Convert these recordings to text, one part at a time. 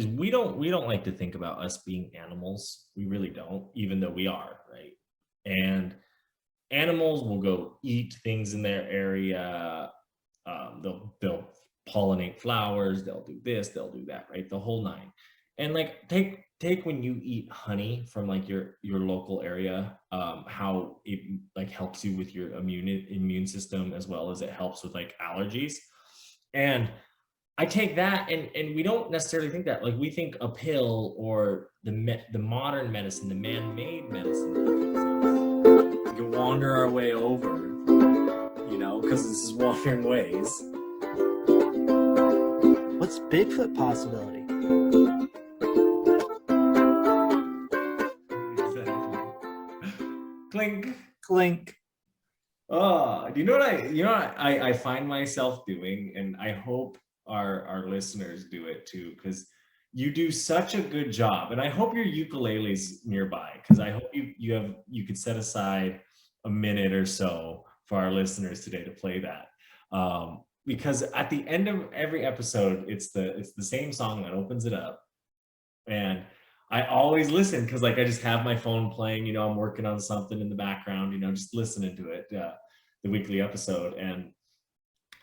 is we don't like to think about us being animals. We really don't, even though we are, right? And animals will go eat things in their area. They'll pollinate flowers. They'll do this. They'll do that. Right, the whole nine. And like take when you eat honey from like your local area, how it like helps you with your immune system as well as it helps with like allergies. And I take that, and we don't necessarily think that. Like we think a pill or the modern medicine, the man-made medicine. We can wander our way over, because this is Wandering Ways. What's Bigfoot possibility? Clink. Clink. Oh, do you know what I find myself doing, and I hope our listeners do it too, because you do such a good job, and I hope your ukulele's nearby, because I hope you could set aside a minute or so for our listeners today to play that, because at the end of every episode, it's the same song that opens it up, and I always listen because like I just have my phone playing, I'm working on something in the background, just listening to it, the weekly episode, and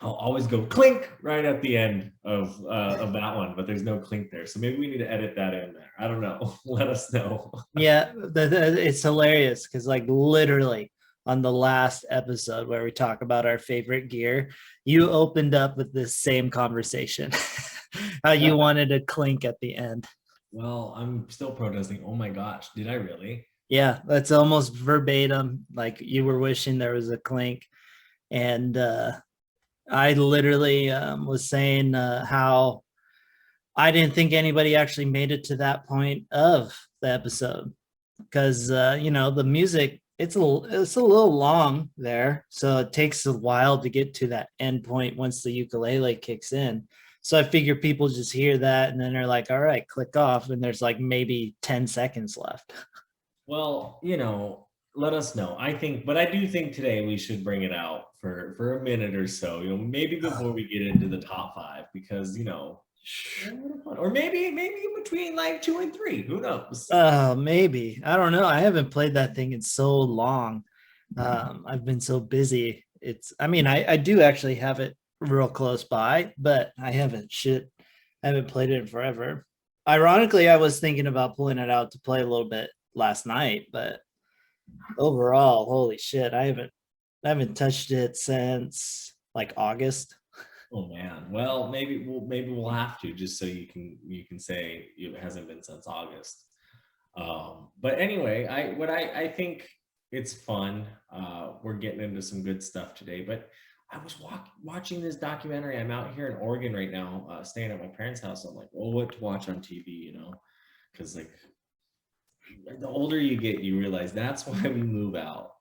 I'll always go clink right at the end of that one, but there's no clink there. So maybe we need to edit that in there. I don't know. Let us know. Yeah, it's hilarious because like literally on the last episode where we talk about our favorite gear, you opened up with this same conversation, how you wanted a clink at the end. Well, I'm still protesting. Oh my gosh, did I really? Yeah, that's almost verbatim. Like you were wishing there was a clink. And I literally was saying how I didn't think anybody actually made it to that point of the episode because, the music, it's a little long there. So it takes a while to get to that end point once the ukulele kicks in. So I figure people just hear that and then they're like, all right, click off. And there's like maybe 10 seconds left. Well, let us know. I do think today we should bring it out for a minute or so, maybe before we get into the top 5, because, or maybe between like 2 and 3, who knows? Maybe. I don't know. I haven't played that thing in so long. I've been so busy. I do actually have it real close by, but I haven't played it in forever. Ironically, I was thinking about pulling it out to play a little bit last night, but overall, holy shit, I haven't touched it since like August. Oh man. Well, maybe we'll have to, just so you can say it hasn't been since August. But anyway, I think it's fun. We're getting into some good stuff today, but I was watching this documentary. I'm out here in Oregon right now, staying at my parents' house. I'm like, well, what to watch on TV, because like the older you get, you realize that's why we move out.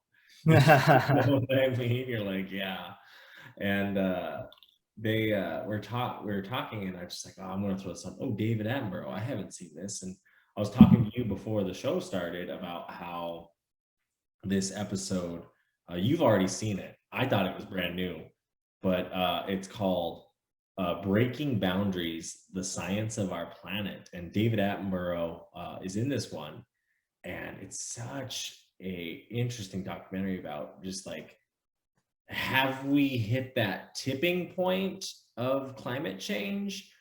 You know what I mean? You're like, yeah. And we were talking, and I was just like, oh, I'm gonna throw some. Oh, David Attenborough. I haven't seen this, and I was talking to you before the show started about how this episode, you've already seen it. I thought it was brand new, but it's called Breaking Boundaries: The Science of Our Planet, and David Attenborough is in this one, and it's such a interesting documentary about just like, have we hit that tipping point of climate change?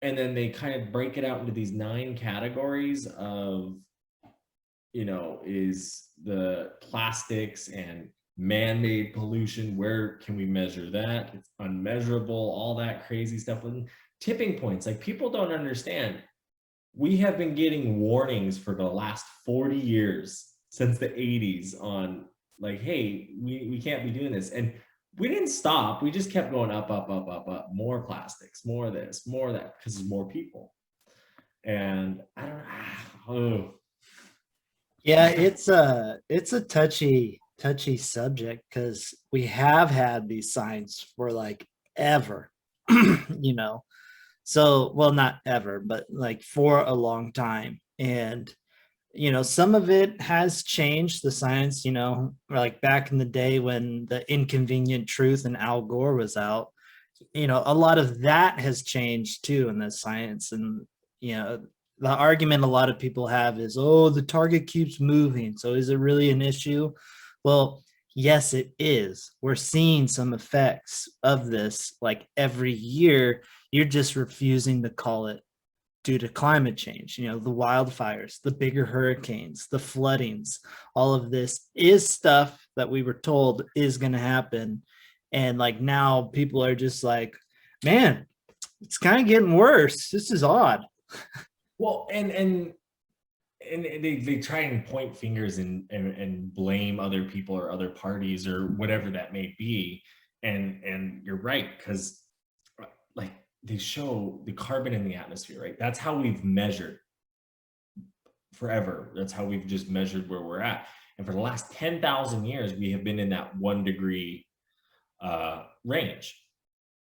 And then they kind of break it out into these 9 categories of, is the plastics and man-made pollution, where can we measure that? It's unmeasurable, all that crazy stuff. And tipping points, like people don't understand. We have been getting warnings for the last 40 years since the 80s on like, hey, we can't be doing this. And we didn't stop. We just kept going up, up, up, up, up. More plastics, more this, more that, because there's more people. And I don't know. Yeah, it's a touchy subject because we have had these signs for like ever, So, well, not ever, but like for a long time. And some of it has changed the science, like back in the day when The Inconvenient Truth and Al Gore was out, a lot of that has changed too in the science. And you know, the argument a lot of people have is, oh, the target keeps moving. So is it really an issue? Well, yes, it is. We're seeing some effects of this like every year. You're just refusing to call it due to climate change. You know, the wildfires, the bigger hurricanes, the floodings, all of this is stuff that we were told is going to happen. And like now people are just like, man, it's kind of getting worse. This is odd. Well, and they try and point fingers and blame other people or other parties or whatever that may be. And you're right, because like they show the carbon in the atmosphere, right? That's how we've measured forever. That's how we've just measured where we're at. And for the last 10,000 years, we have been in that 1 degree range.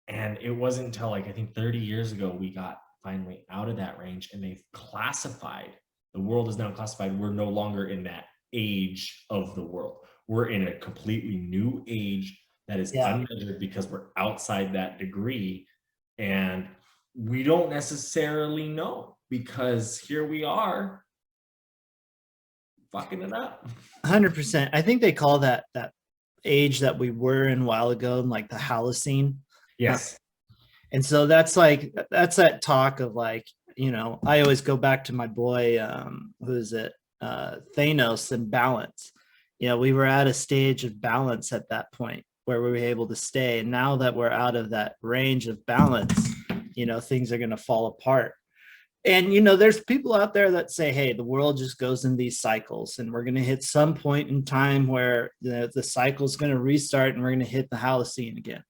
And it wasn't until like, I think 30 years ago, we got finally out of that range, and they've classified, the world is now classified. We're no longer in that age of the world. We're in a completely new age that is Yeah. unmeasured because we're outside that degree. And we don't necessarily know, because here we are fucking it up. 100%. I think they call that age that we were in a while ago, like the Holocene. Yes. And so that's that talk of like, you know, I always go back to my boy, who is it? Thanos and balance. You know, we were at a stage of balance at that point where we were able to stay. And now that we're out of that range of balance, you know, things are going to fall apart. And, you know, there's people out there that say, hey, the world just goes in these cycles and we're going to hit some point in time where the cycle is going to restart and we're going to hit the Holocene again.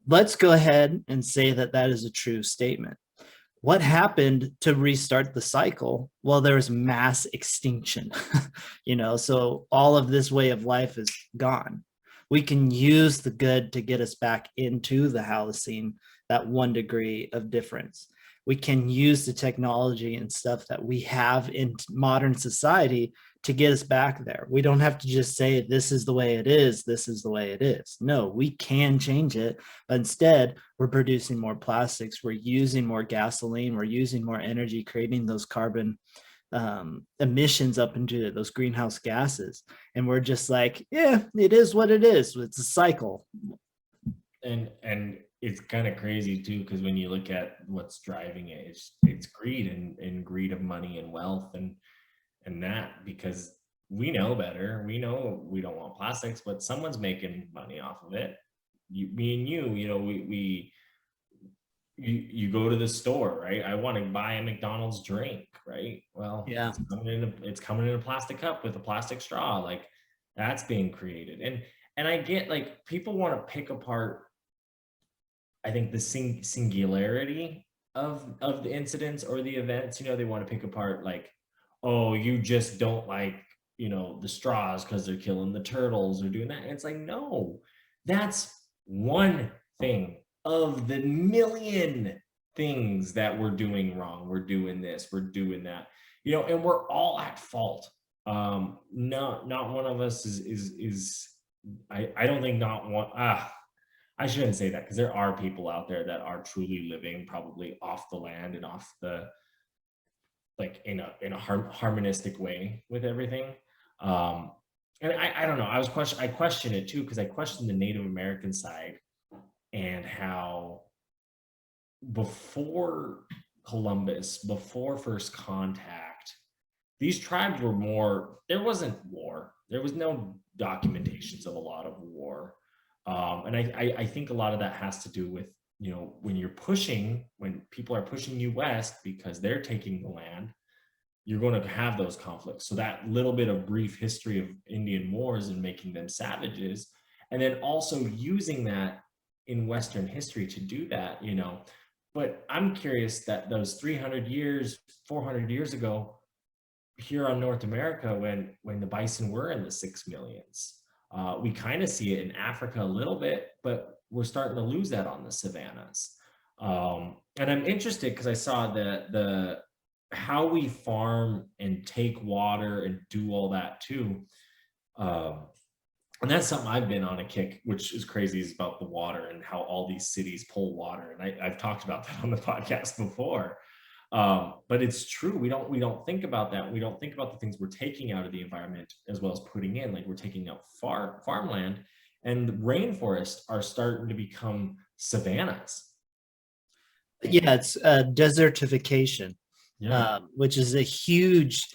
Let's go ahead and say that that is a true statement. What happened to restart the cycle? Well, there was mass extinction, you know, so all of this way of life is gone. We can use the good to get us back into the Holocene, that 1 degree of difference. We can use the technology and stuff that we have in modern society to get us back there. We don't have to just say, this is the way it is, this is the way it is. No, we can change it. But instead, we're producing more plastics, we're using more gasoline, we're using more energy, creating those carbon emissions up into those greenhouse gases. And we're just like, yeah, it is what it is. It's a cycle. And it's kind of crazy too, because when you look at what's driving it, it's greed and greed of money and wealth and that, because we know better. We know we don't want plastics, but someone's making money off of it. Me and you know, you go to the store, right? I want to buy a McDonald's drink, right? Well, Yeah. it's coming in a plastic cup with a plastic straw. Like, that's being created. And I get, like, people want to pick apart, I think, the singularity of the incidents or the events. You know, they want to pick apart, like, oh, you just don't like, you know, the straws because they're killing the turtles or doing that. And it's like, no, that's one thing of the million things that we're doing wrong. We're doing this, we're doing that, you know, and we're all at fault. Not one of us is I don't think not one. I shouldn't say that, because there are people out there that are truly living probably off the land and off the, like, in a harmonistic way with everything. And I don't know. I question it too, because I question the Native American side and how before Columbus, before first contact, these tribes were more, there wasn't war. There was no documentations of a lot of war. And I think a lot of that has to do with, you know, when people are pushing you west because they're taking the land, you're going to have those conflicts. So that little bit of brief history of Indian wars and making them savages, and then also using that in Western history to do that, you know. But I'm curious that those 300 years, 400 years ago, here on North America, when the bison were in the 6 millions, we kind of see it in Africa a little bit, but we're starting to lose that on the savannas. And I'm interested because I saw the how we farm and take water and do all that too. And that's something I've been on a kick, which is crazy, is about the water and how all these cities pull water. And I've talked about that on the podcast before. But it's true. We don't think about that. We don't think about the things we're taking out of the environment as well as putting in. Like we're taking out farmland, and the rainforests are starting to become savannas. Yeah, it's desertification, Yeah. which is a huge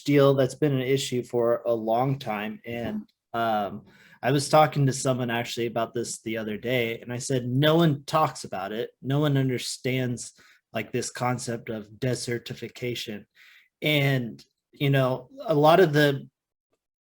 deal that's been an issue for a long time. And I was talking to someone actually about this the other day, and I said, no one talks about it. No one understands like this concept of desertification. And, a lot of the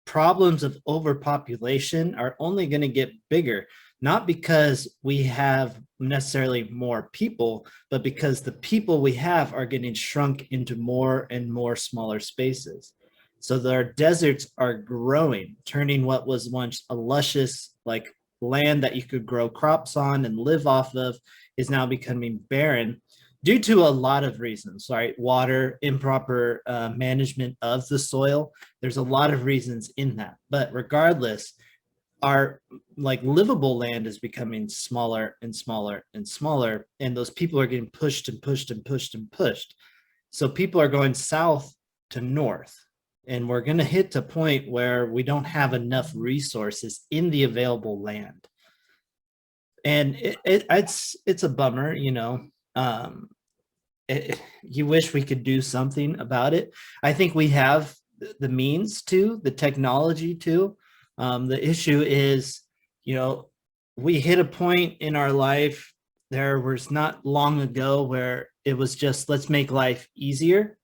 problems of overpopulation are only going to get bigger, not because we have necessarily more people, but because the people we have are getting shrunk into more and more smaller spaces. So our deserts are growing, turning what was once a luscious like land that you could grow crops on and live off of is now becoming barren due to a lot of reasons, right? Water, improper management of the soil. There's a lot of reasons in that. But regardless, our like livable land is becoming smaller and smaller and smaller. And those people are getting pushed and pushed and pushed and pushed. So people are going south to north. And we're going to hit a point where we don't have enough resources in the available land. And it's a bummer, you wish we could do something about it. I think we have the means to, the technology to. The issue is, we hit a point in our life. There was not long ago where it was just, let's make life easier.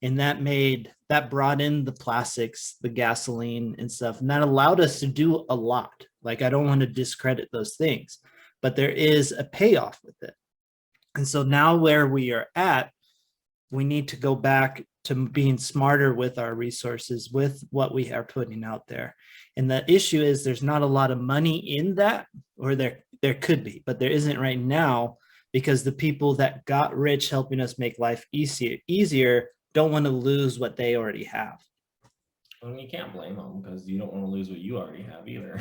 And that brought in the plastics, the gasoline and stuff. And that allowed us to do a lot. Like, I don't want to discredit those things, but there is a payoff with it. And so now where we are at, we need to go back to being smarter with our resources, with what we are putting out there. And the issue is there's not a lot of money in that, or there could be, but there isn't right now, because the people that got rich helping us make life easier don't want to lose what they already have. I mean, you can't blame them because you don't want to lose what you already have either.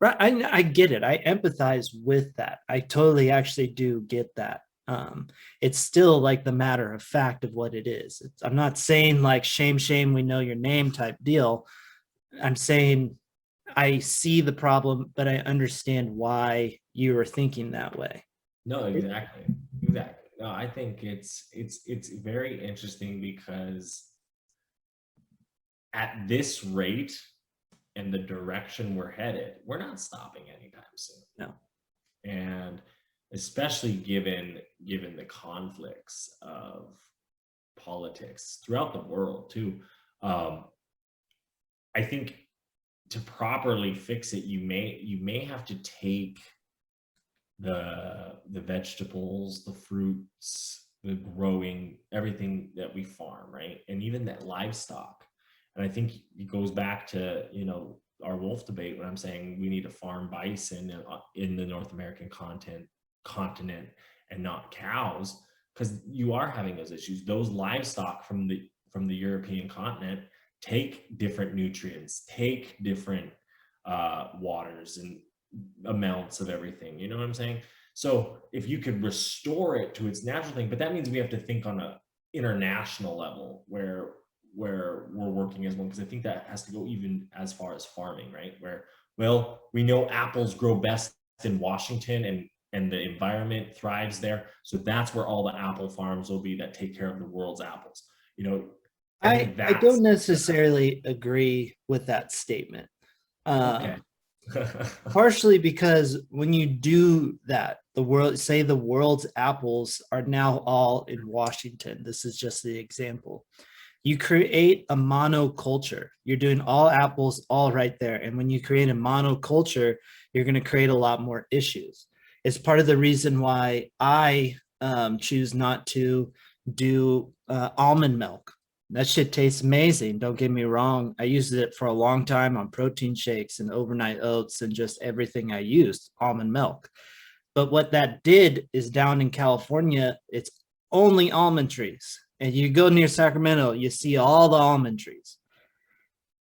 Right. I get it. I empathize with that. I totally actually do get that. It's still like the matter of fact of what it is. I'm not saying like shame, we know your name type deal. I'm saying I see the problem, but I understand why you were thinking that way. No, exactly. No, I think it's very interesting because at this rate and the direction we're headed, we're not stopping anytime soon. No. And especially given the conflicts of politics throughout the world too. I think to properly fix it, you may have to take the vegetables, the fruits, the growing, everything that we farm, right? And even that livestock. And I think it goes back to, our wolf debate when I'm saying we need to farm bison in the North American continent and not cows, because you are having those issues. Those livestock from the European continent take different nutrients, take different waters and amounts of everything. You know what I'm saying? So if you could restore it to its natural thing, but that means we have to think on a international level where we're working as one, because I think that has to go even as far as farming, right? Where, well, we know apples grow best in Washington and the environment thrives there. So that's where all the apple farms will be that take care of the world's apples. I don't necessarily agree with that statement. Okay. Partially because when you do that, the world's apples are now all in Washington. This is just the example. You create a monoculture. You're doing all apples all right there. And when you create a monoculture, you're going to create a lot more issues. It's part of the reason why I choose not to do almond milk. That shit tastes amazing. Don't get me wrong. I used it for a long time on protein shakes and overnight oats and just everything I used, almond milk. But what that did is down in California, it's only almond trees. And you go near Sacramento, you see all the almond trees.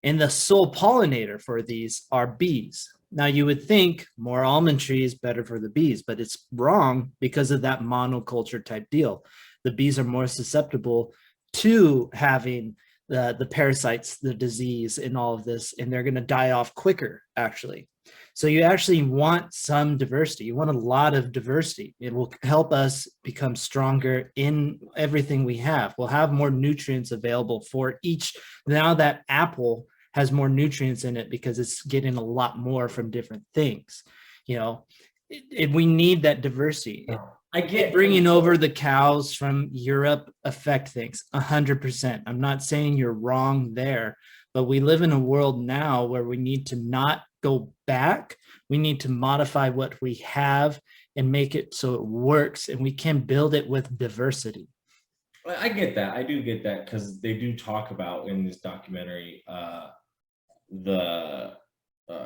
And the sole pollinator for these are bees. Now, you would think more almond trees better for the bees, but it's wrong because of that monoculture type deal. The bees are more susceptible to having the parasites, the disease, and all of this, and they're going to die off quicker, actually. So you actually want some diversity. You want a lot of diversity. It will help us become stronger in everything we have. We'll have more nutrients available for each. Now that apple has more nutrients in it because it's getting a lot more from different things. You know, we need that diversity. I get Bringing over the cows from Europe affect things 100%. I'm not saying you're wrong there, but we live in a world now where we need to not go back. We need to modify what we have and make it so it works, and we can build it with diversity. I get that. I do get that, because they do talk about in this documentary the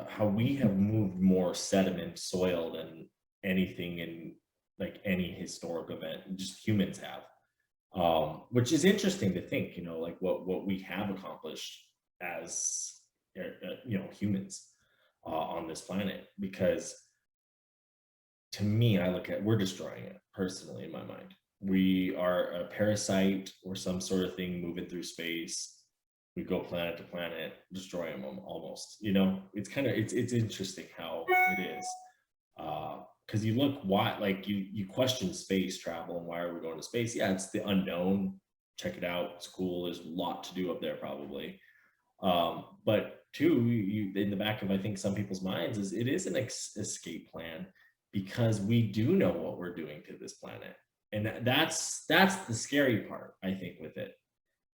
how we have moved more sediment soil than anything in like any historic event, just humans have, which is interesting to think, you know, like what we have accomplished as you know, humans on this planet. Because to me, I look at, we're destroying it personally in my mind. We are a parasite or some sort of thing moving through space. We go planet to planet, destroying them almost. You know, it's kind of, it's interesting how it is. Because you look, why, like you question space travel and why are we going to space? Yeah, it's the unknown. Check it out. It's cool. There's a lot to do up there probably. But two, you in the back of, I think, some people's minds is it is an escape plan, because we do know what we're doing to this planet. And that's the scary part, I think, with it,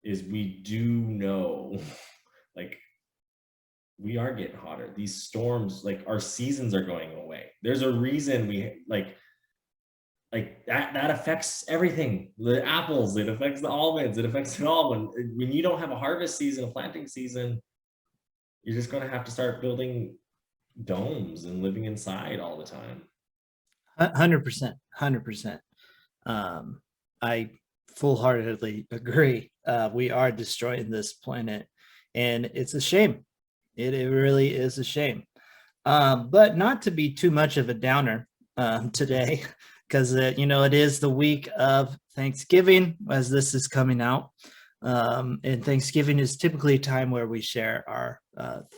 is we do know, like, we are getting hotter. These storms, like, our seasons are going away. There's a reason we like that affects everything. The apples, it affects the almonds, it affects it all. When you don't have a harvest season, a planting season, you're just going to have to start building domes and living inside all the time. 100%, 100%. I full-heartedly agree. We are destroying this planet, and it's a shame. It really is a shame. But not to be too much of a downer today, because you know, it is the week of Thanksgiving as this is coming out. And Thanksgiving is typically a time where we share our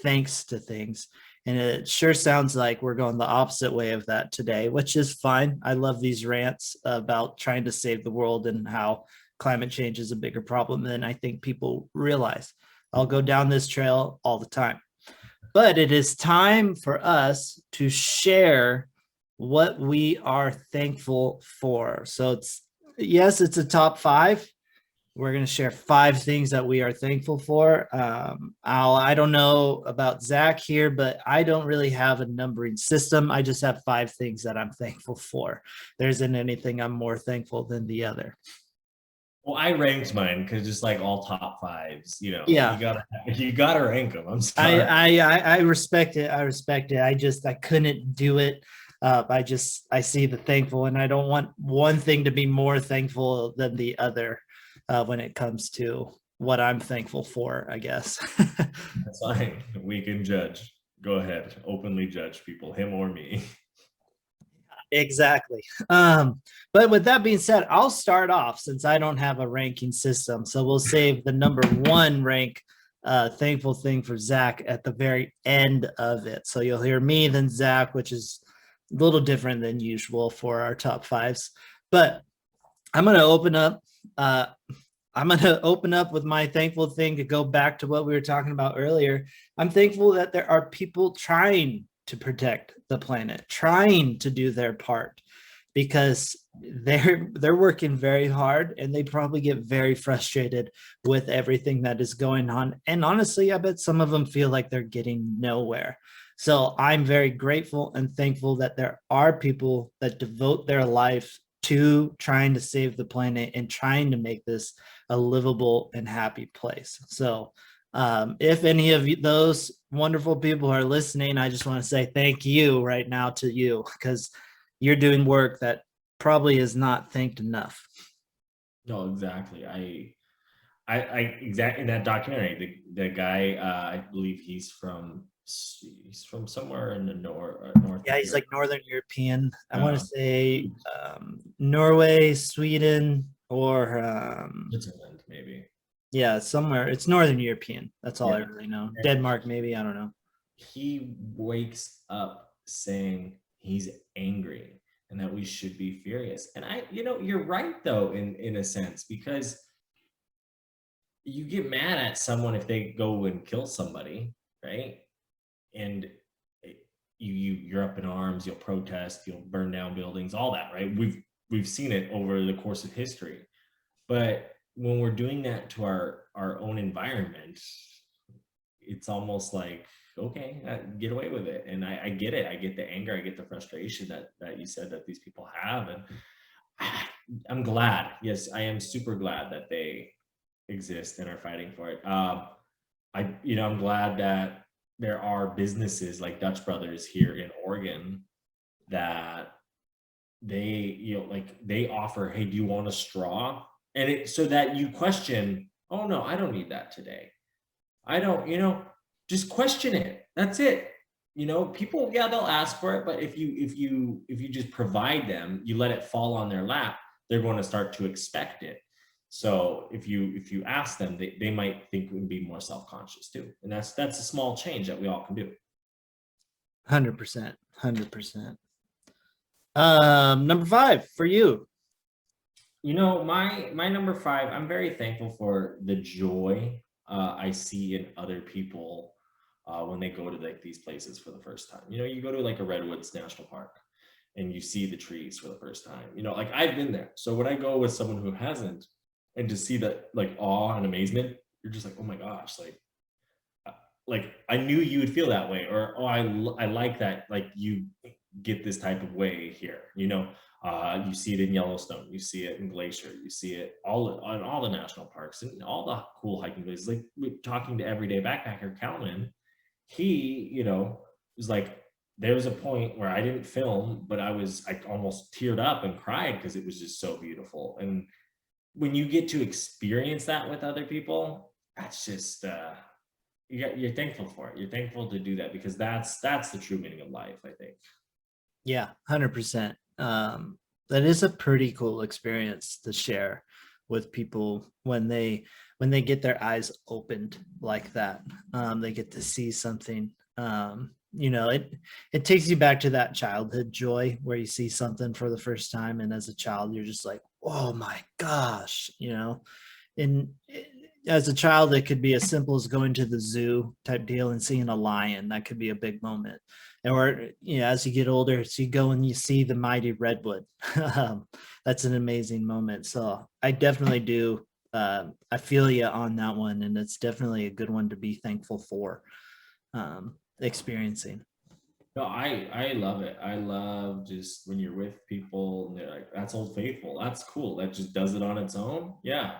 thanks to things. And it sure sounds like we're going the opposite way of that today, which is fine. I love these rants about trying to save the world and how climate change is a bigger problem than I think people realize. I'll go down this trail all the time. But it is time for us to share what we are thankful for. So it's a top 5. We're going to share 5 things that we are thankful for. I don't know about Zach here, but I don't really have a numbering system. I just have 5 things that I'm thankful for. There isn't anything I'm more thankful than the other. Well, I ranked mine because just like all top 5s, you know, yeah, you gotta rank them. I'm sorry. I respect it. I respect it. I couldn't do it. I see the thankful, and I don't want one thing to be more thankful than the other. When it comes to what I'm thankful for, I guess. That's fine. We can judge. Go ahead. Openly judge people, him or me. Exactly. But with that being said, I'll start off since I don't have a ranking system. So we'll save the number 1 rank thankful thing for Zach at the very end of it. So you'll hear me, then Zach, which is a little different than usual for our top 5s. But I'm going to open up. I'm going to open up with my thankful thing to go back to what we were talking about earlier. I'm thankful that there are people trying to protect the planet, trying to do their part, because they're working very hard, and they probably get very frustrated with everything that is going on. And honestly, I bet some of them feel like they're getting nowhere. So I'm very grateful and thankful that there are people that devote their life to trying to save the planet and trying to make this a livable and happy place. So if any of those wonderful people are listening, I just want to say thank you right now to you, because you're doing work that probably is not thanked enough. No, exactly. I exactly in that documentary, the guy, I believe he's from somewhere in the North Yeah, he's Europe. like Northern European. I want to say Norway, Sweden, or Switzerland, maybe. yeah, somewhere. It's Northern European. That's all I Yeah. really know. And Denmark, maybe. I don't know. he wakes up saying he's angry and that we should be furious. And you're right though, in a sense, because you get mad at someone if they go and kill somebody, right? And you're up in arms, you'll protest, you'll burn down buildings, all that, right? We've seen it over the course of history. But when we're doing that to our own environment, it's almost like, okay, get away with it. And I get it. I get the anger, I get the frustration that you said that these people have. And I'm glad. Yes, I am super glad that they exist and are fighting for it. I'm glad that there are businesses like Dutch Brothers here in Oregon that they offer, hey, do you want a straw? And so that you question, oh no, I don't need that today. I don't, just question it. That's it. People, yeah, they'll ask for it, but if you just provide them, you let it fall on their lap, they're going to start to expect it. So if you ask them, they might think it would be more self-conscious too. And that's a small change that we all can do. 100%. 100%. Number 5 for you. My number 5, I'm very thankful for the joy I see in other people when they go to like these places for the first time. You go to like a Redwoods National Park and you see the trees for the first time. Like I've been there. So when I go with someone who hasn't, and to see that like awe and amazement, you're just like, oh my gosh, like I knew you would feel that way, or oh, I like that, like you get this type of way here. You see it in Yellowstone, you see it in Glacier, you see it all on all the national parks and all the cool hiking places. Like we're talking to everyday backpacker Calvin, he was like, there was a point where I didn't film, but I almost teared up and cried because it was just so beautiful. And when you get to experience that with other people, that's just you're thankful for it. You're thankful to do that because that's the true meaning of life, I think. Yeah, 100%. That is a pretty cool experience to share with people when they get their eyes opened like that. They get to see something. It takes you back to that childhood joy where you see something for the first time, and as a child, you're just like, oh my gosh, and as a child, it could be as simple as going to the zoo type deal and seeing a lion. That could be a big moment. Or, as you get older, so you go and you see the mighty redwood. That's an amazing moment. So I definitely do. I feel you on that one. And it's definitely a good one to be thankful for experiencing. No, I love it. I love just when you're with people and they're like, that's Old Faithful. That's cool. That just does it on its own. Yeah.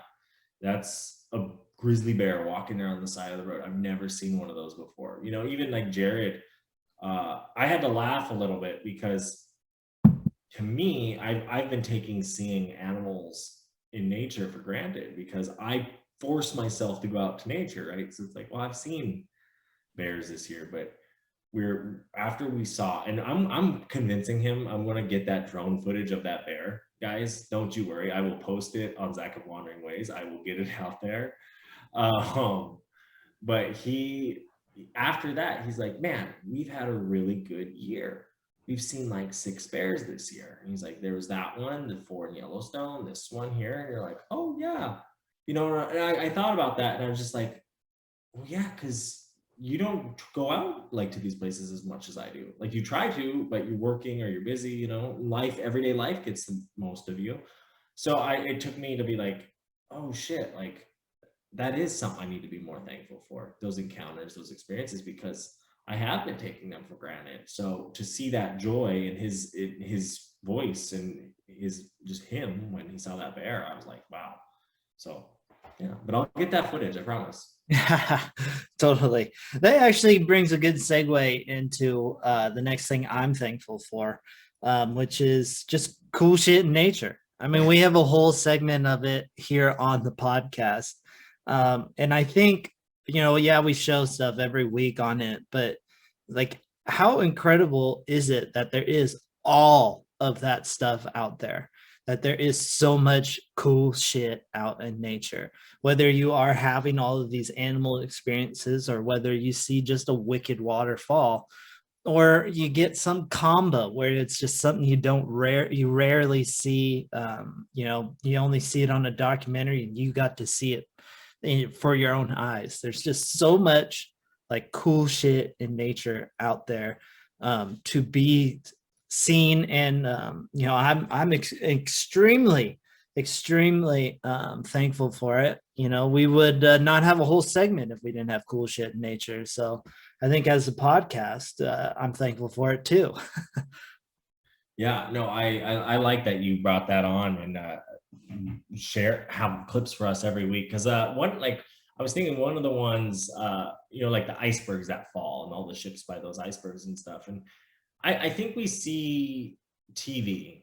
That's a grizzly bear walking there on the side of the road. I've never seen one of those before. Even like Jared, I had to laugh a little bit because to me, I've been taking seeing animals in nature for granted because I force myself to go out to nature, right? So it's like, well, I've seen bears this year, but after we saw, and I'm convincing him I'm going to get that drone footage of that bear. Guys, don't you worry. I will post it on Zach of Wandering Ways. I will get it out there. But after that, he's like, man, we've had a really good year. We've seen like 6 bears this year. And he's like, there was that one, the 4 in Yellowstone, this one here. And you're like, oh yeah. And I thought about that and I was just like, well, yeah, because you don't go out like to these places as much as I do. Like you try to, but you're working or you're busy, everyday life gets the most of you. So it took me to be like, oh shit, like that is something I need to be more thankful for, those encounters, those experiences, because I have been taking them for granted. So to see that joy in his voice and him when he saw that bear, I was like, wow. So yeah, but I'll get that footage, I promise. Yeah, totally. That actually brings a good segue into the next thing I'm thankful for, which is just cool shit in nature. I mean, we have a whole segment of it here on the podcast. And I think, yeah, we show stuff every week on it, but like, how incredible is it that there is all of that stuff out there? That there is so much cool shit out in nature, whether you are having all of these animal experiences or whether you see just a wicked waterfall, or you get some combo where it's just something you rarely see. You only see it on a documentary and you got to see it for your own eyes. There's just so much like cool shit in nature out there, to be seen. And I'm extremely thankful for it. We would not have a whole segment if we didn't have cool shit in nature. So I think as a podcast, I'm thankful for it too. Yeah, no, I like that you brought that on and share have clips for us every week, because one, like, I was thinking one of the ones, like the icebergs that fall and all the ships by those icebergs and stuff, and I think we see TV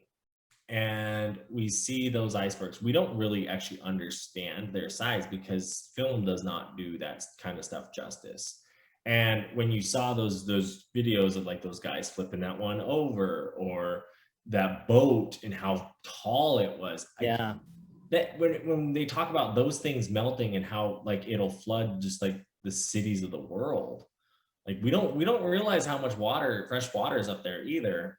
and we see those icebergs. We don't really actually understand their size because film does not do that kind of stuff justice. And when you saw those videos of like those guys flipping that one over, or that boat and how tall it was, Yeah. that when they talk about those things melting and how like it'll flood just like the cities of the world, like we don't realize how much fresh water is up there either.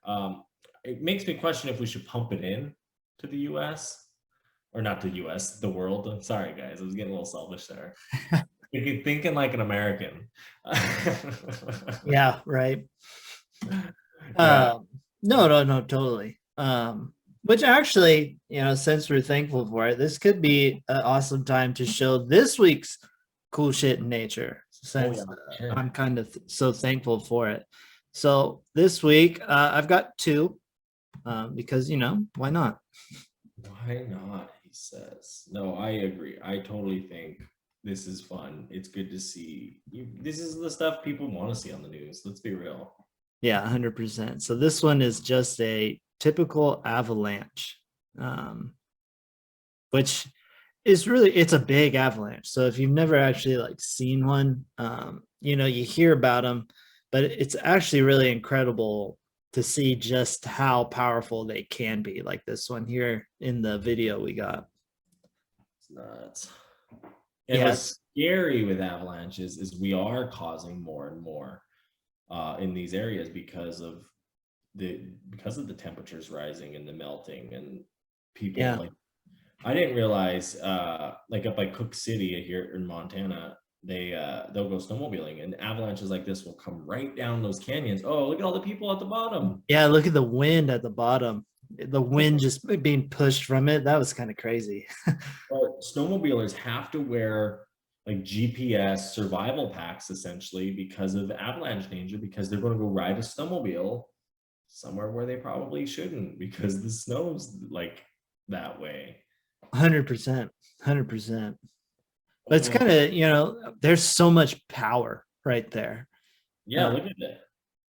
It makes me question if we should pump it in to the US, or not the US, the world. I'm sorry guys, I was getting a little selfish there. You're thinking like an American. Yeah, right. Yeah. No, totally. Which actually, since we're thankful for it, this could be an awesome time to show this week's cool shit in nature, since Sure. I'm kind of so thankful for it. So this week, I've got two, because why not? Why not? He says. No, I agree. I totally think this is fun. It's good to see. This is the stuff people want to see on the news. Let's be real. Yeah, 100%. So this one is just a typical avalanche, which is really, it's a big avalanche. So if you've never actually like seen one, you hear about them, but it's actually really incredible to see just how powerful they can be, like this one here in the video we got. It's nuts. And Yes. what's scary with avalanches is we are causing more and more in these areas because of the temperatures rising and the melting, and people Yeah. like, I didn't realize like up by Cook City here in Montana, they'll go snowmobiling and avalanches like this will come right down those canyons. Oh, look at all the people at the bottom. Yeah. Look at the wind at the bottom. The wind just being pushed from it. That was kind of crazy. But snowmobilers have to wear like GPS survival packs essentially because of avalanche danger, because they're going to go ride a snowmobile somewhere where they probably shouldn't because the snow's like that way. 100%. 100%. But it's Oh, kind of, there's so much power right there. yeah, look at that.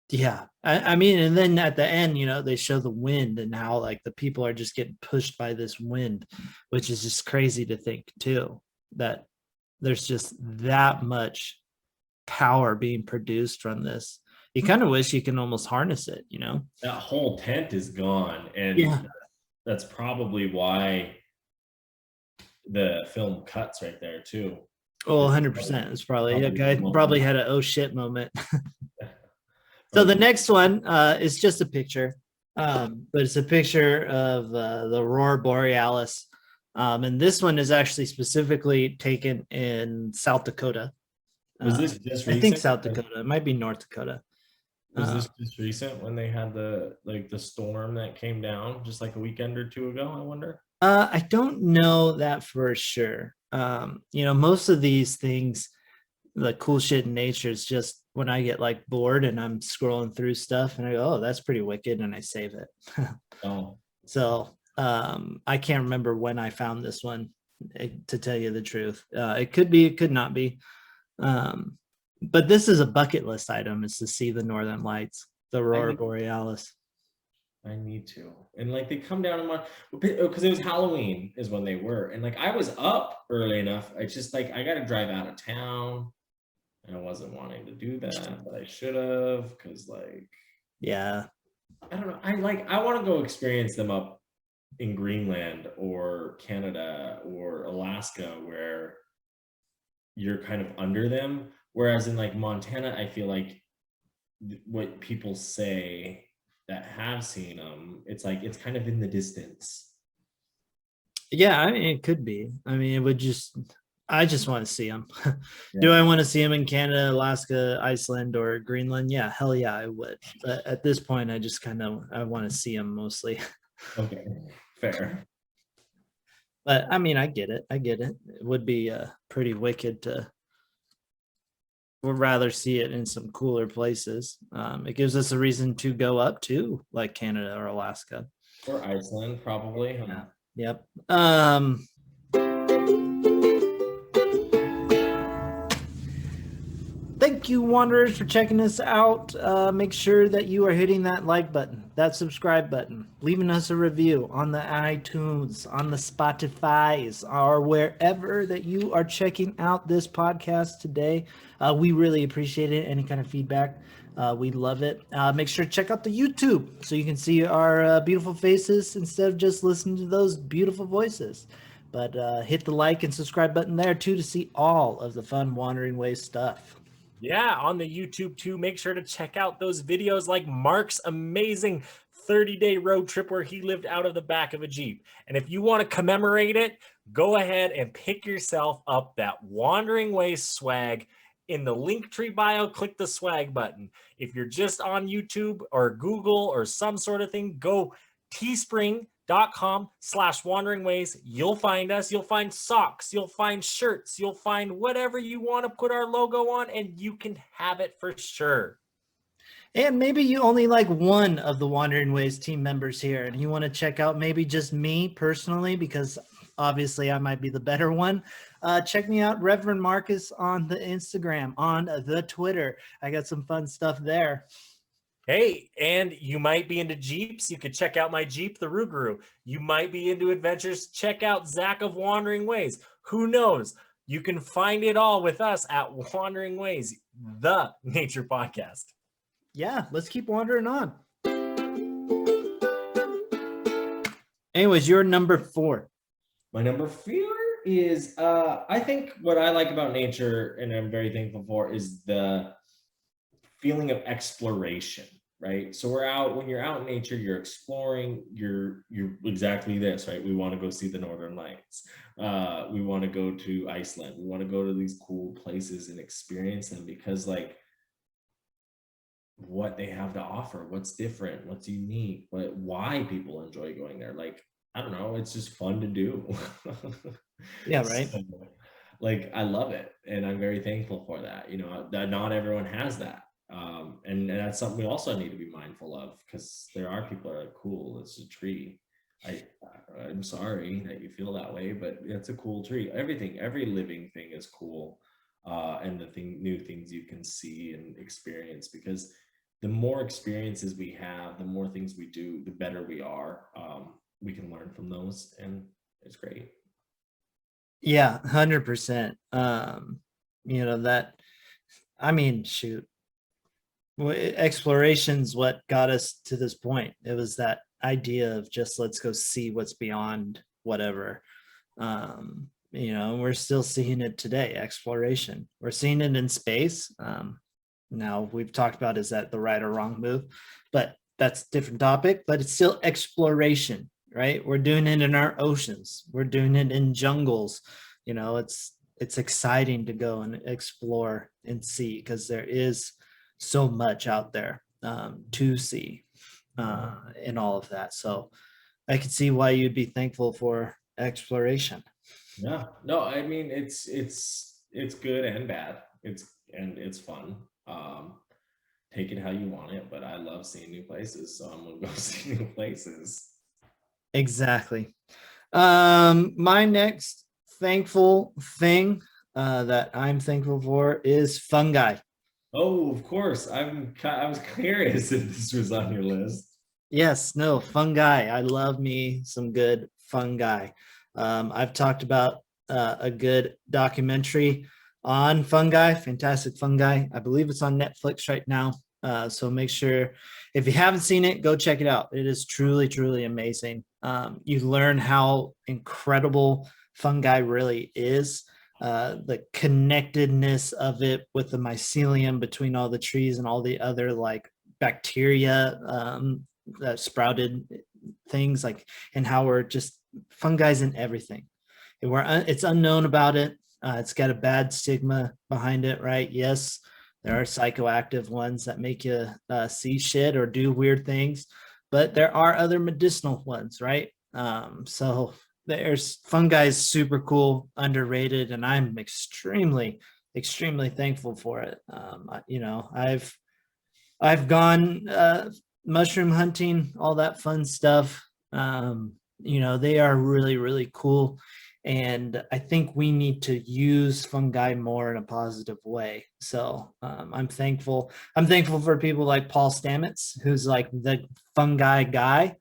Yeah. I mean, and then at the end, they show the wind and how like the people are just getting pushed by this wind, which is just crazy to think too, that there's just that much power being produced from this. You kind of wish you can almost harness it. That whole tent is gone, Yeah. and that's probably why the film cuts right there too. Oh, It's 100%. It's probably a probably guy the probably moment. had a oh shit moment. So the Probably- next one is just a picture, but it's a picture of the Aurora Borealis. And this one is actually specifically taken in South Dakota. Was this just I think recent? South Dakota. It might be North Dakota. Was this just recent when they had the storm that came down just like a weekend or two ago? I wonder. I don't know that for sure. Most of these things, the cool shit in nature, is just when I get like bored and I'm scrolling through stuff and I go, oh, that's pretty wicked, and I save it. Oh, So I can't remember when I found this one, to tell you the truth. It could be, it could not be. But this is a bucket list item, is to see the Northern Lights, the Aurora Borealis. I need to. And like they come down in my, because it was Halloween is when they were, and like I was up early enough. I just like I got to drive out of town, and I wasn't wanting to do that, but I should have, because like Yeah. I don't know. I want to go experience them up in Greenland or Canada or Alaska, where you're kind of under them. Whereas in like Montana, I feel like what people say that have seen them, it's like it's kind of in the distance. Yeah, I mean, it could be. I mean, I just want to see them. Do Yeah. I want to see them in Canada, Alaska, Iceland, or Greenland? Yeah, hell yeah, I would. But at this point, I want to see them mostly. Okay. Fair. But I mean, I get it. I get it. It would be pretty wicked to would rather see it in some cooler places. It gives us a reason to go up to like Canada or Alaska. Or Iceland, probably. Yeah. Huh? Yep. Thank you, Wanderers, for checking us out. Make sure that you are hitting that like button, that subscribe button, leaving us a review on the iTunes, on the Spotify's, or wherever that you are checking out this podcast today. We really appreciate it. Any kind of feedback, we love it. Make sure to check out the YouTube so you can see our beautiful faces instead of just listening to those beautiful voices. But hit the like and subscribe button there too to see all of the fun Wandering Ways stuff. Yeah, on the YouTube too. Make sure to check out those videos like Mark's amazing 30-day road trip where he lived out of the back of a Jeep. And if you want to commemorate it, go ahead and pick yourself up that Wandering Ways swag. In the Linktree bio, click the swag button. If you're just on YouTube or Google or some sort of thing, go teespring.com/wandering ways. You'll find us. You'll find socks. You'll find shirts. You'll find whatever you want to put our logo on, and you can have it for sure. And maybe you only like one of the Wandering Ways team members here, and you want to check out maybe just me personally, because obviously I might be the better one. Check me out, Reverend Marcus, on the Instagram, on the Twitter. I got some fun stuff there. Hey, and you might be into Jeeps. You could check out my Jeep, the Rougarou. You might be into adventures. Check out Zach of Wandering Ways. Who knows? You can find it all with us at Wandering Ways, the nature podcast. Yeah, let's keep wandering on. Anyways, you're number 4. My number 4 is I think what I like about nature, and I'm very thankful for, is the feeling of exploration, right? So when you're out in nature, you're exploring, you're exactly this, right? We want to go see the Northern Lights. We want to go to Iceland. We want to go to these cool places and experience them, because like what they have to offer, what's different, what's unique, why people enjoy going there. Like, I don't know, it's just fun to do. Yeah, right. So, like, I love it, and I'm very thankful for that. You know, that not everyone has that. And that's something we also need to be mindful of, because there are people that are like, cool, it's a tree. I'm sorry that you feel that way, but it's a cool tree. Every living thing is cool. And new things you can see and experience, because the more experiences we have, the more things we do, the better we are. We can learn from those, and it's great. Yeah, 100%. You know that. I mean, shoot. Exploration's what got us to this point. It was that idea of just let's go see what's beyond whatever. You know, we're still seeing it today. Exploration. We're seeing it in space. Now we've talked about, is that the right or wrong move, but that's a different topic. But it's still exploration, right? We're doing it in our oceans. We're doing it in jungles. You know, it's exciting to go and explore and see, because there is so much out there to see in all of that. So I could see why you'd be thankful for exploration. Yeah, no, I mean, it's good and bad. It's fun. Take it how you want it, but I love seeing new places, so I'm gonna go see new places. Exactly. My next thankful thing that I'm thankful for is fungi. Oh, of course. I was curious if this was on your list. Yes, no, fungi. I love me some good fungi. I've talked about a good documentary on fungi, fantastic fungi. I believe it's on Netflix right now. So make sure if you haven't seen it, go check it out. It is truly, truly amazing. You learn how incredible fungi really is. The connectedness of it with the mycelium between all the trees and all the other like bacteria that sprouted things like, and how we're just fungi's in everything. And it's unknown about it. It's got a bad stigma behind it, right? Yes, there are psychoactive ones that make you see shit or do weird things, but there are other medicinal ones, right? So there's fungi is super cool, underrated, and I'm extremely, extremely thankful for it. I've gone mushroom hunting, all that fun stuff. They are really, really cool. And I think we need to use fungi more in a positive way. So I'm thankful. I'm thankful for people like Paul Stamets, who's like the fungi guy.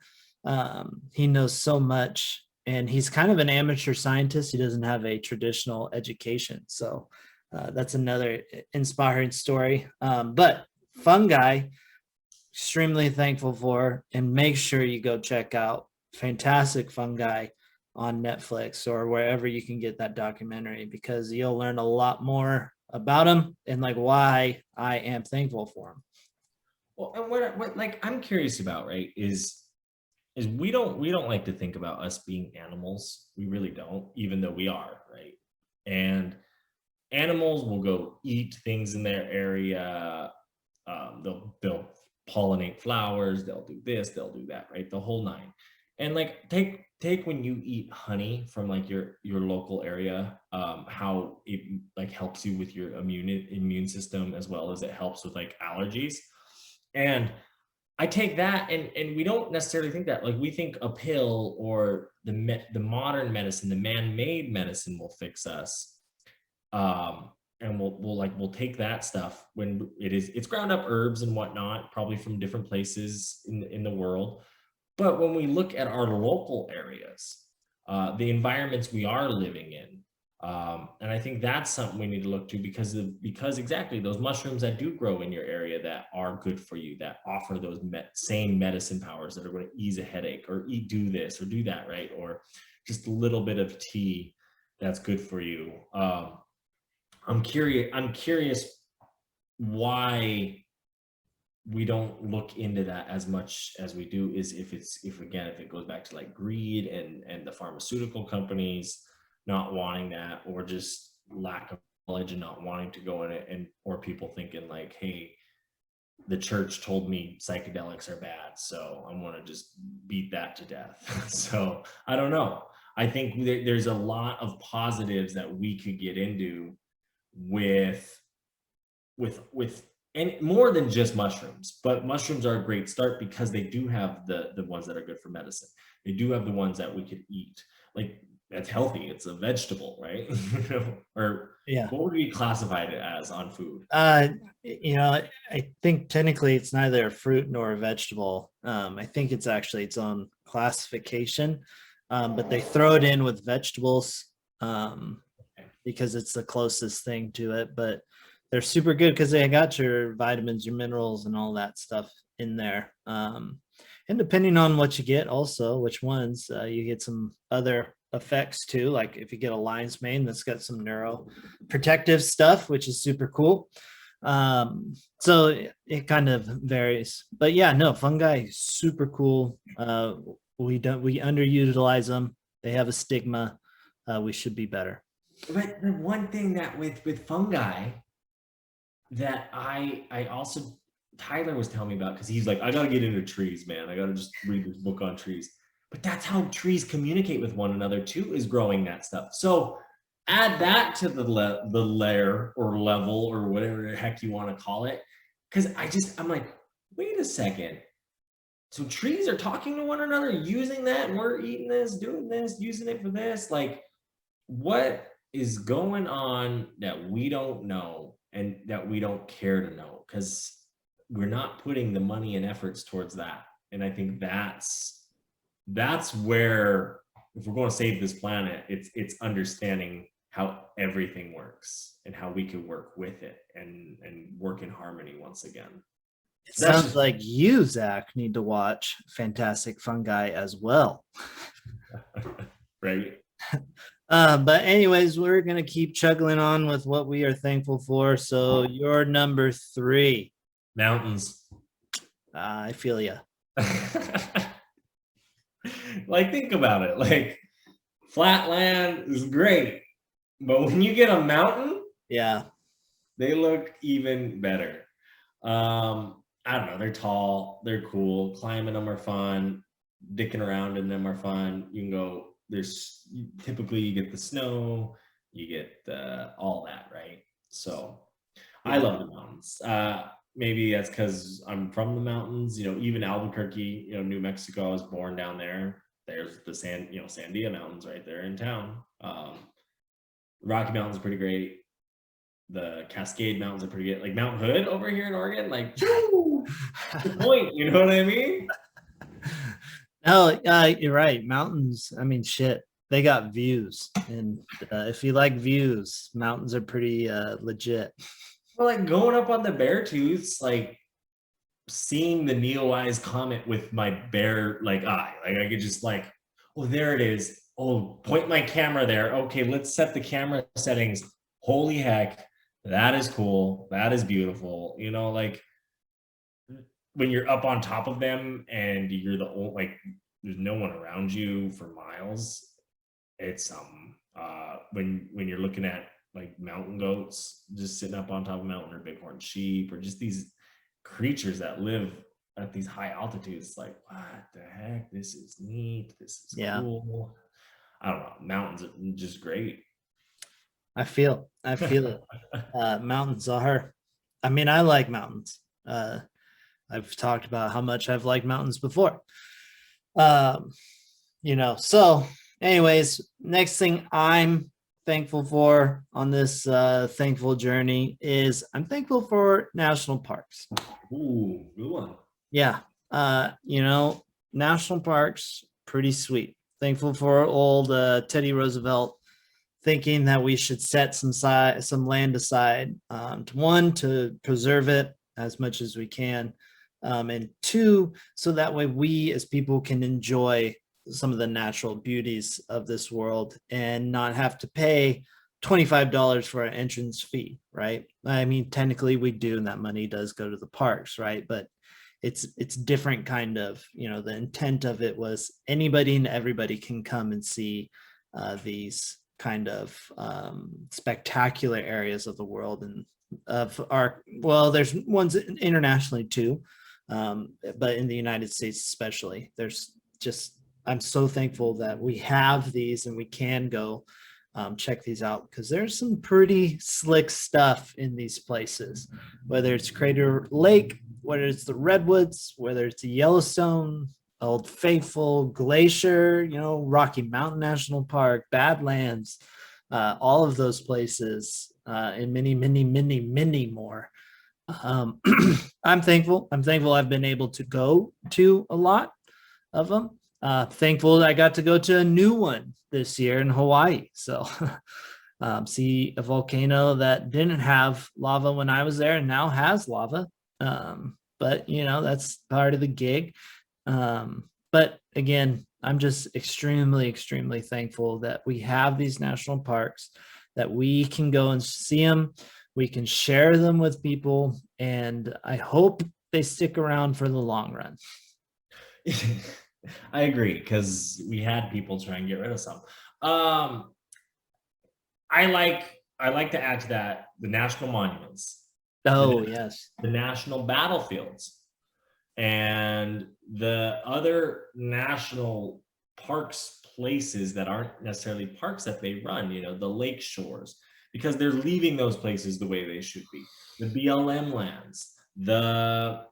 He knows so much, and he's kind of an amateur scientist. He doesn't have a traditional education. So that's another inspiring story. But fungi, extremely thankful for, and make sure you go check out fantastic fungi on Netflix or wherever you can get that documentary, because you'll learn a lot more about them and like why I am thankful for them. Well, and what like I'm curious about, right, is we don't like to think about us being animals. We really don't, even though we are, right? And animals will go eat things in their area. They'll pollinate flowers. They'll do this. They'll do that. Right, the whole nine. And like take when you eat honey from like your local area, how it like helps you with your immune system, as well as it helps with like allergies. And I take that, and we don't necessarily think that, like we think a pill or the modern medicine, the man-made medicine will fix us. And we'll take that stuff when it's ground up herbs and whatnot, probably from different places in the world. But when we look at our local areas, the environments we are living in, and I think that's something we need to look to, because exactly those mushrooms that do grow in your area that are good for you, that offer those same medicine powers that are going to ease a headache, or do this or do that, right? Or just a little bit of tea that's good for you. I'm curious why we don't look into that as much as we do. Is if it goes back to like greed and the pharmaceutical companies not wanting that, or just lack of knowledge and not wanting to go in it, and or people thinking like, hey, the church told me psychedelics are bad, so I want to just beat that to death. So I don't know. I think there's a lot of positives that we could get into with and more than just mushrooms. But mushrooms are a great start, because they do have the ones that are good for medicine. They do have the ones that we could eat, like that's healthy. It's a vegetable, right? Or Yeah. what would we classify it as on food? I think technically it's neither a fruit nor a vegetable. I think it's actually its own classification, but they throw it in with vegetables because it's the closest thing to it. But they're super good because they got your vitamins, your minerals, and all that stuff in there. And depending on what you get, also which ones, you get some other effects too. Like if you get a lion's mane, that's got some neuroprotective stuff, which is super cool. So it kind of varies. But yeah, no, fungi super cool. We underutilize them. They have a stigma. We should be better. But the one thing that with fungi that I also, Tyler was telling me about, because he's like, I gotta get into trees, man. I gotta just read this book on trees. But that's how trees communicate with one another too, is growing that stuff. So add that to the layer or level or whatever the heck you want to call it. Because I'm like, wait a second. So trees are talking to one another, using that, and we're eating this, doing this, using it for this. Like, what is going on that we don't know and that we don't care to know? Because we're not putting the money and efforts towards that. And I think that's where, if we're going to save this planet, it's understanding how everything works and how we can work with it and work in harmony once again. It That's sounds just- like you, Zach, need to watch Fantastic Fungi as well. Right. But anyways, we're gonna keep chugging on with what we are thankful for. So your number 3. Mountains. I feel you. Like, think about it. Like, flat land is great, but when you get a mountain, Yeah. they look even better. I don't know. They're tall. They're cool. Climbing them are fun. Dicking around in them are fun. You can go. Typically you get the snow. You get all that, right? So I love the mountains. Maybe that's because I'm from the mountains. You know, even Albuquerque, New Mexico. I was born down there. There's the Sandia Mountains right there in town. Rocky Mountains are pretty great. The Cascade Mountains are pretty good. Like Mount Hood over here in Oregon, like, the point, you know what I mean? No, you're right. Mountains, I mean, shit, they got views. And if you like views, mountains are pretty legit. Well, like going up on the Beartooths, like seeing the Neowise Comet with my bare eye. Like I could just oh, there it is. Oh, point my camera there. Okay, let's set the camera settings. Holy heck, that is cool. That is beautiful. Like when you're up on top of them and you're there's no one around you for miles. It's when you're looking at like mountain goats just sitting up on top of a mountain, or bighorn sheep, or just these creatures that live at these high altitudes, like, what the heck, this is neat, this is cool. I don't know, mountains are just great. I feel it. Mountains are, I mean, I like mountains. I've talked about how much I've liked mountains before. So anyways, next thing I'm thankful for on this thankful journey is I'm thankful for national parks. Ooh, good one. Yeah. National parks, pretty sweet. Thankful for old Teddy Roosevelt thinking that we should set some land aside, to preserve it as much as we can, and 2, so that way we as people can enjoy some of the natural beauties of this world and not have to pay $25 for an entrance fee, right? I mean, technically we do, and that money does go to the parks, right? But it's different kind of, the intent of it was anybody and everybody can come and see these kind of spectacular areas of the world, and there's ones internationally too, but in the United States especially, I'm so thankful that we have these and we can go check these out, because there's some pretty slick stuff in these places, whether it's Crater Lake, whether it's the Redwoods, whether it's the Yellowstone, Old Faithful, Glacier, Rocky Mountain National Park, Badlands, all of those places, and many, many, many, many more. I'm thankful I've been able to go to a lot of them. Thankful that I got to go to a new one this year in Hawaii. So see a volcano that didn't have lava when I was there and now has lava. But that's part of the gig. But again, I'm just extremely, extremely thankful that we have these national parks, that we can go and see them. We can share them with people, and I hope they stick around for the long run. I agree, because we had people try and get rid of some. I like to add to that the national monuments. Oh, yes. The national battlefields and the other national parks, places that aren't necessarily parks that they run, the lake shores, because they're leaving those places the way they should be. The BLM lands, the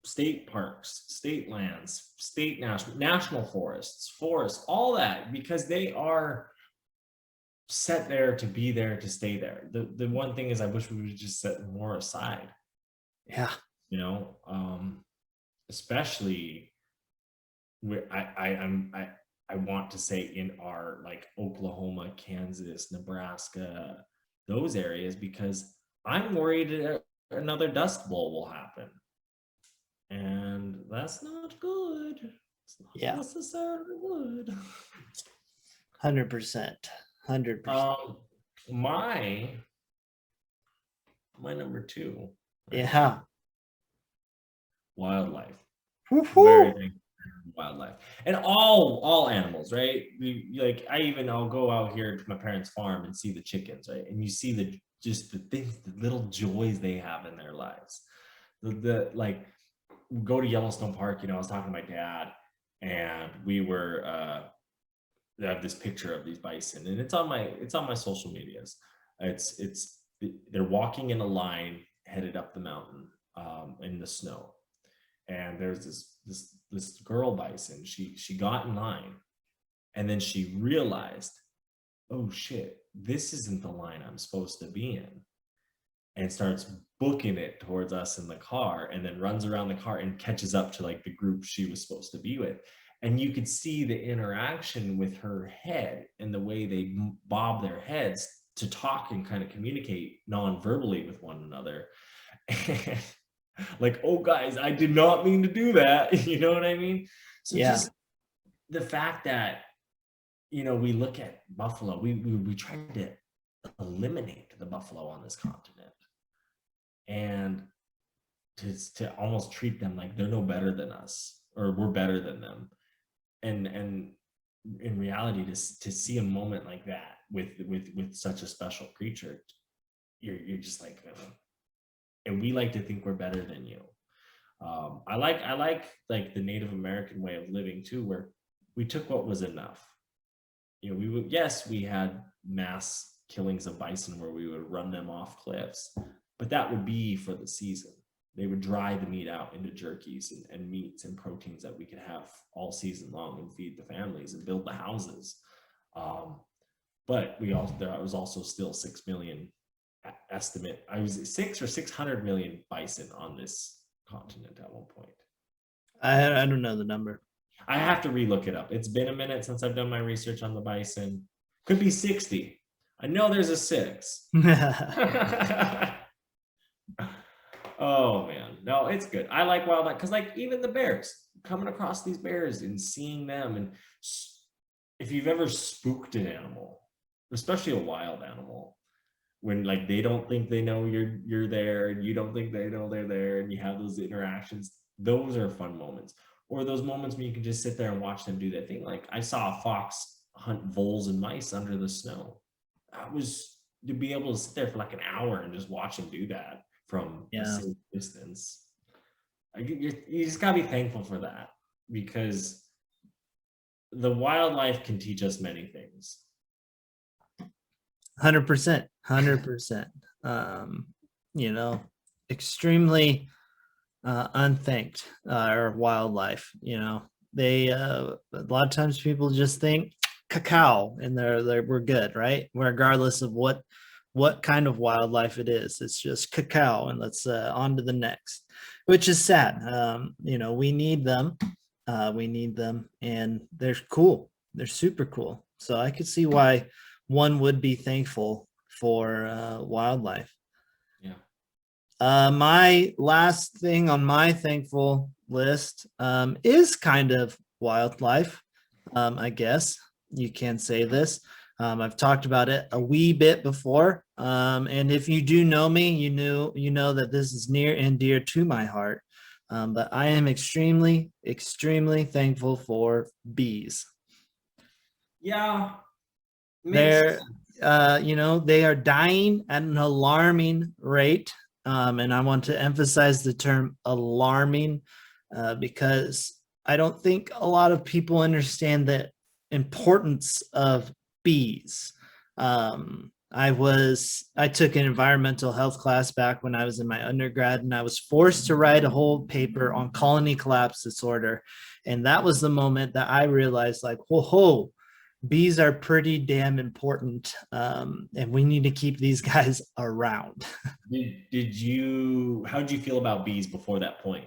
state parks, state lands, state national forests, all that, because they are set there to be there, to stay there. The one thing is, I wish we would just set more aside. Yeah. especially where I want to say in our like Oklahoma, Kansas, Nebraska, those areas, because I'm worried another dust bowl will happen. And that's not good. It's not Yeah. necessarily good. 100%. 100%. My number two. Right? Yeah. Wildlife. Woo-hoo. Very thankful for wildlife. And all animals, right? Like I'll go out here to my parents' farm and see the chickens, right? And you see the things, the little joys they have in their lives. The like go to Yellowstone Park, I was talking to my dad, and we were I have this picture of these bison, and it's on my social medias. They're walking in a line headed up the mountain in the snow, and there's this girl bison. She got in line, and then she realized, oh shit, this isn't the line I'm supposed to be in, and starts booking it towards us in the car, and then runs around the car and catches up to like the group she was supposed to be with. And you could see the interaction with her head and the way they bob their heads to talk and kind of communicate non-verbally with one another. And like, oh guys, I did not mean to do that. You know what I mean? So Yeah. just the fact that, we look at buffalo, we try to eliminate the buffalo on this continent, and to almost treat them like they're no better than us or we're better than them. And in reality, to see a moment like that with such a special creature, you're just like, and we like to think we're better than you. I like the Native American way of living too, where we took what was enough. We had mass killings of bison where we would run them off cliffs, but that would be for the season. They would dry the meat out into jerkies and meats and proteins that we could have all season long and feed the families and build the houses. But there was also still 6 million estimate. I was 6 or 600 million bison on this continent at one point. I don't know the number. I have to relook it up. It's been a minute since I've done my research on the bison. Could be 60. I know there's a 6. Oh man, no, it's good. I like wildlife because, like, even the bears, coming across these bears and seeing them, and if you've ever spooked an animal, especially a wild animal, when like they don't think they know you're there, and you don't think they know they're there, and you have those interactions, those are fun moments. Or those moments when you can just sit there and watch them do that thing. Like I saw a fox hunt voles and mice under the snow. That was to be able to sit there for like an hour and just watch him do that from a safe distance. You just gotta be thankful for that, because the wildlife can teach us many things. 100%. Extremely unthanked our wildlife. They a lot of times people just think cacao and we're good, right? Regardless of what kind of wildlife it is, it's just cacao, and let's on to the next, which is sad. We need them, and they're cool. They're super cool. So I could see why one would be thankful for wildlife. My last thing on my thankful list is kind of wildlife. I guess you can say this. I've talked about it a wee bit before. And if you do know me, you know that this is near and dear to my heart. But I am extremely, extremely thankful for bees. Yeah. They are dying at an alarming rate. And I want to emphasize the term alarming because I don't think a lot of people understand the importance of bees. I took an environmental health class back when I was in my undergrad, and I was forced to write a whole paper on colony collapse disorder. And that was the moment that I realized, like, whoa, bees are pretty damn important, and we need to keep these guys around. How did you feel about bees before that point?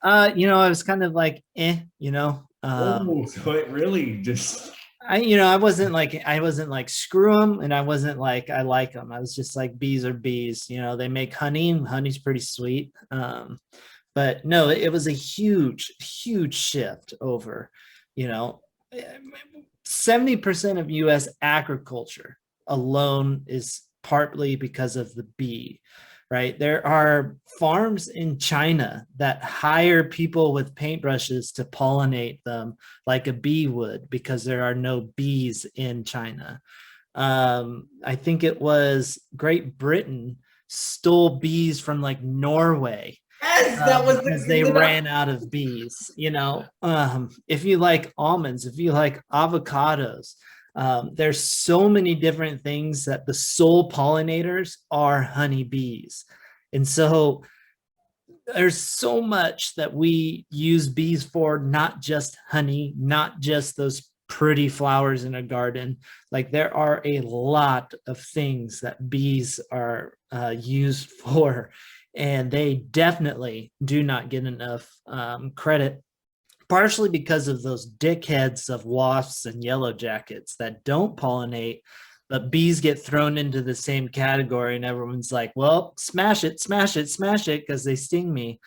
I was kind of like, Oh, so it really just I wasn't like screw them, and I wasn't like I like them. I was just like bees are bees. They make honey, and honey's pretty sweet. But no, it was a huge shift over, you know, 70% of US agriculture alone is partly because of the bee, right? There are farms in China that hire people with paintbrushes to pollinate them like a bee would because there are no bees in China. I think it was Great Britain stole bees from like Norway yes, that was because they ran out of bees. If you like almonds, if you like avocados, there's so many different things that the sole pollinators are honeybees. And so there's so much that we use bees for, not just honey, not just those pretty flowers in a garden. Like there are a lot of things that bees are used for, and they definitely do not get enough credit, partially because of those dickheads of wasps and yellow jackets that don't pollinate, but bees get thrown into the same category, and everyone's like, well, smash it, smash it, smash it, because they sting me.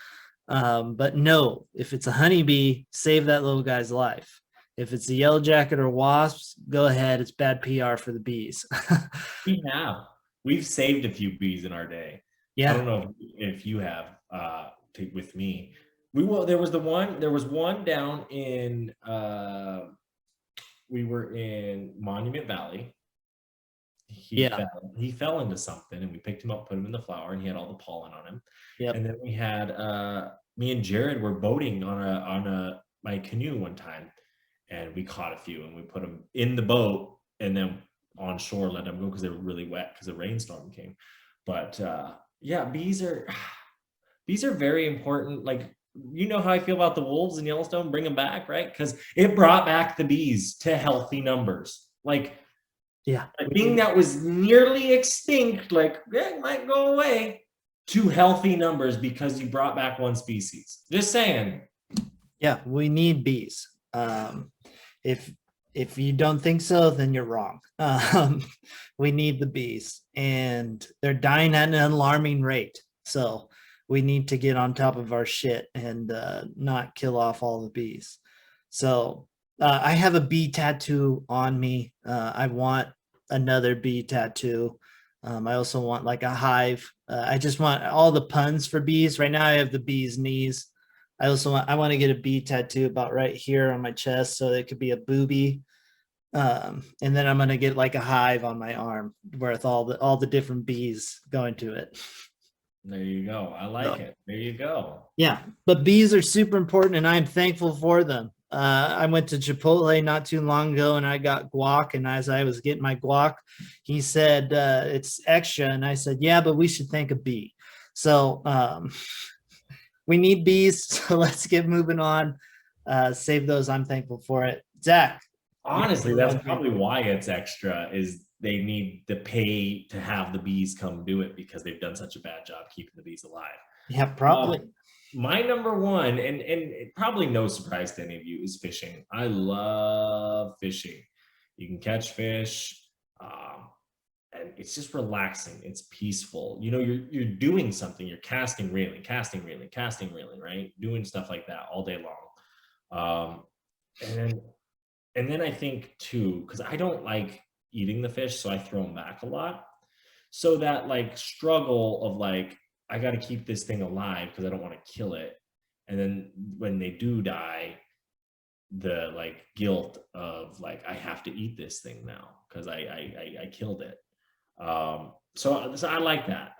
But no, if it's a honeybee, save that little guy's life. If it's a yellow jacket or wasps, go ahead. It's bad PR for the bees. we have. We've saved a few bees in our day. I don't Yeah. know if you have with me. There was one down in we were in Monument Valley. Yeah. He fell into something, and we picked him up, put him in the flower, and he had all the pollen on him. Yep. And then we had me and Jared were boating on my canoe one time, and we caught a few, and we put them in the boat, and then on shore let them go because they were really wet because a rainstorm came. But yeah, bees are very important. Like, how I feel about the wolves in Yellowstone. Bring them back, right? Because it brought back the bees to healthy numbers. Like, Yeah. a thing that was nearly extinct, like it might go away, to healthy numbers because you brought back one species. Just saying. Yeah, we need bees. If you don't think so, then you're wrong. We need the bees, and they're dying at an alarming rate. So we need to get on top of our shit and not kill off all the bees. So I have a bee tattoo on me. I want another bee tattoo. I also want like a hive. I just want all the puns for bees. Right now I have the bee's knees. I want to get a bee tattoo about right here on my chest, so it could be a booby. And then I'm gonna get like a hive on my arm with all the different bees going to it. There you go. I like it. There you go. Yeah, but bees are super important, and I'm thankful for them. I went to Chipotle not too long ago, and I got guac. And as I was getting my guac, he said it's extra, and I said, "Yeah, but we should thank a bee." So we need bees. So let's get moving on. Save those. I'm thankful for it. Zach. Honestly, that's probably why it's extra, is they need the pay to have the bees come do it because they've done such a bad job keeping the bees alive. Yeah, probably. My number one, and probably no surprise to any of you, is fishing. I love fishing. You can catch fish, and it's just relaxing. It's peaceful. You're doing something. You're casting, reeling, right? Doing stuff like that all day long. And then I think too, because I don't like eating the fish, so I throw them back a lot. So that like struggle of like, I got to keep this thing alive because I don't want to kill it. And then when they do die, the like guilt of like, I have to eat this thing now because I killed it. So I like that.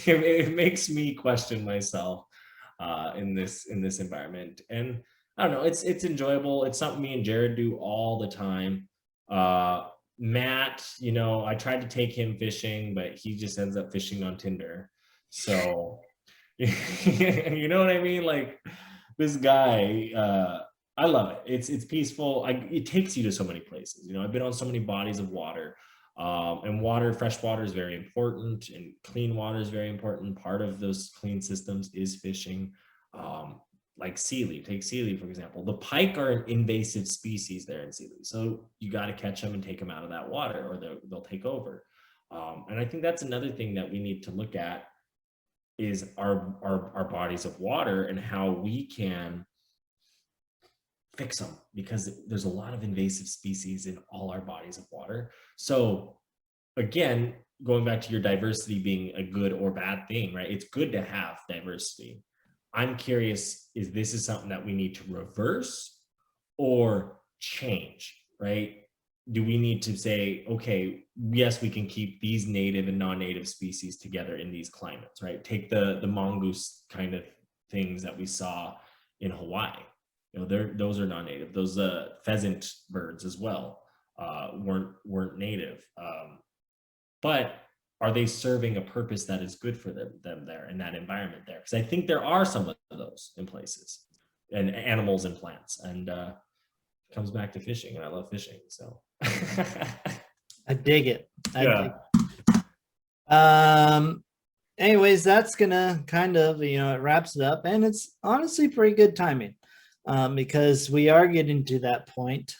It makes me question myself in this environment. And I don't know, it's enjoyable. It's something me and Jared do all the time. Matt, I tried to take him fishing, but he just ends up fishing on Tinder. So, you know what I mean? Like, this guy, I love it. It's peaceful. It takes you to so many places. I've been on so many bodies of water. And fresh water is very important, and clean water is very important. Part of those clean systems is fishing. like Sealy. Take Sealy, for example. The pike are an invasive species there in Sealy. So you got to catch them and take them out of that water, or they'll take over. And I think that's another thing that we need to look at is our bodies of water and how we can fix them, because there's a lot of invasive species in all our bodies of water. So again, going back to your diversity being a good or bad thing, right? It's good to have diversity. I'm curious, is this is something that we need to reverse or change, right? Do we need to say, okay, yes, we can keep these native and non-native species together in these climates, right? Take the mongoose kind of things that we saw in Hawaii. You know, those are non-native. Those pheasant birds as well weren't native. But are they serving a purpose that is good for them there in that environment there? Because I think there are some of those in places, and animals and plants, and it comes back to fishing, and I love fishing, so. I dig it. Dig it. Anyways, that's gonna kind of, it wraps it up, and it's honestly pretty good timing, because we are getting to that point.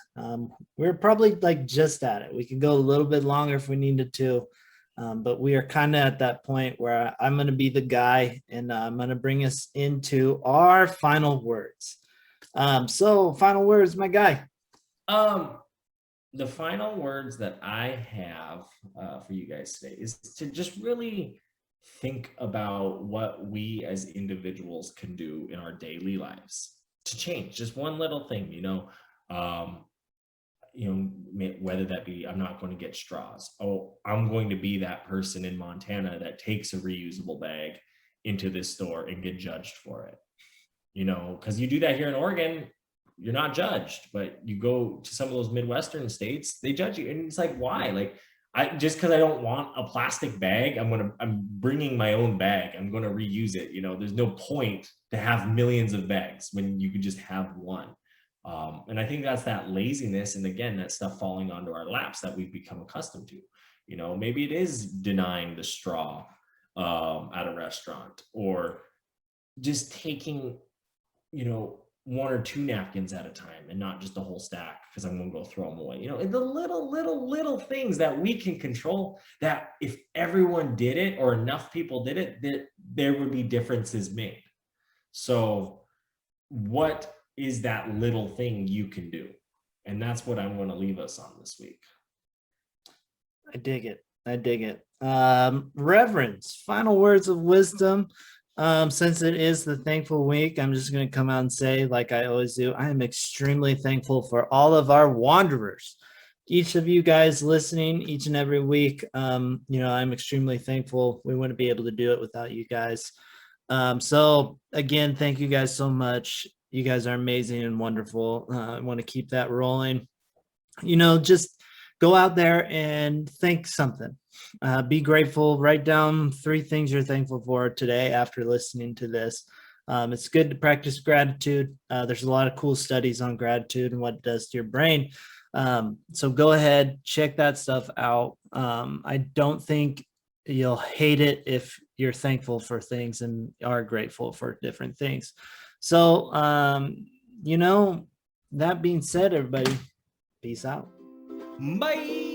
We're probably like just at it. We could go a little bit longer if we needed to, but we are kind of at that point where I'm going to be the guy, and I'm going to bring us into our final words. So final words, my guy. The final words that I have for you guys today is to just really think about what we as individuals can do in our daily lives to change just one little thing, whether that be, I'm not going to get straws. Oh, I'm going to be that person in Montana that takes a reusable bag into this store and get judged for it. Because you do that here in Oregon, you're not judged, but you go to some of those Midwestern states, they judge you. And it's like, why? Like, just because I don't want a plastic bag, I'm bringing my own bag. I'm going to reuse it. There's no point to have millions of bags when you can just have one. And I think that's that laziness. And again, that stuff falling onto our laps that we've become accustomed to. Maybe it is denying the straw at a restaurant, or just taking, one or two napkins at a time and not just the whole stack because I'm going to go throw them away. The little things that we can control, that if everyone did it or enough people did it, that there would be differences made. So what is that little thing you can do? And that's what I'm going to leave us on this week. I dig it. Reverence, final words of wisdom. Since it is the thankful week, I'm just going to come out and say, like I always do, I am extremely thankful for all of our wanderers. Each of you guys listening each and every week, I'm extremely thankful. We wouldn't be able to do it without you guys. So again, thank you guys so much. You guys are amazing and wonderful. I want to keep that rolling. Just go out there and think something. Be grateful. Write down 3 things you're thankful for today after listening to this. It's good to practice gratitude. There's a lot of cool studies on gratitude and what it does to your brain. So go ahead, check that stuff out. I don't think you'll hate it if you're thankful for things and are grateful for different things. So, that being said, everybody, peace out. Bye.